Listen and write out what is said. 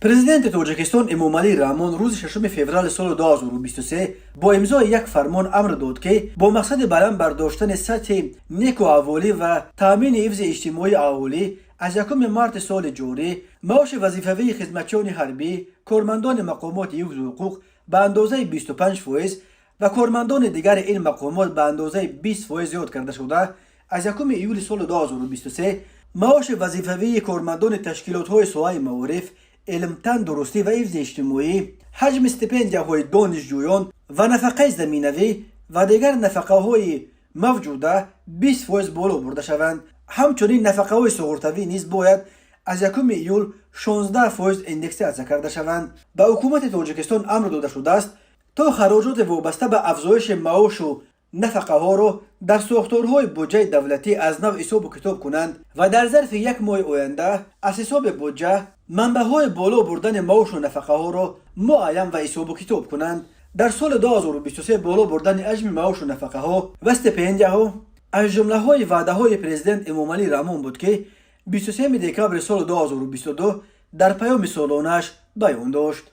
پرزیدنت تاجیکستان امامعلی رحمان روز 6 فوریه سال 2023 با امضای یک فرمان امر داد که با مقصد بلند برداشتن سطح نیک و احوالی و تامین حفظ اجتماعی اهالی از 1 مارس سال جاری معاش وظیفوی خدمتچیان حربی، کارمندان مقامات حفظ حقوق به اندازه 25% و کارمندان دیگر این مقامات به اندازه 20% زیاد کرده شده. از 1 ایول سال 2023 معاش وظیفوی کارمندان تشکیلات‌های ساحه معارف، علم، تندرستی و حفظ اجتماعی، حجم استیپندیاهای دانشجویان و نفقه زمینوی و دیگر نفقه‌های موجوده 20% بالا برده شوند. همچنین نفقه‌های سقراطوی نیز باید از 1 ایول 16% اندکساسیون کرده شوند. به حکومت تاجیکستان امر داده شده است تا خراجات وابسته به افزایش معاش و نفقه ها را در ساختارهای بودجه دولتی از نو حساب و کتاب کنند و در ظرف یک ماه آینده از حساب بودجه منبع‌های بالا بردن معاش و نفقه ها را معین و حساب و کتاب کنند. در سال 2023 بالا بردن حجم معاش و نفقه ها و استیپندیاها از جمله های وعده های پرزیدنت امامعلی رحمان بود که 23 دکمبر سال 2022 در پیام سالانه‌اش بیان داشت.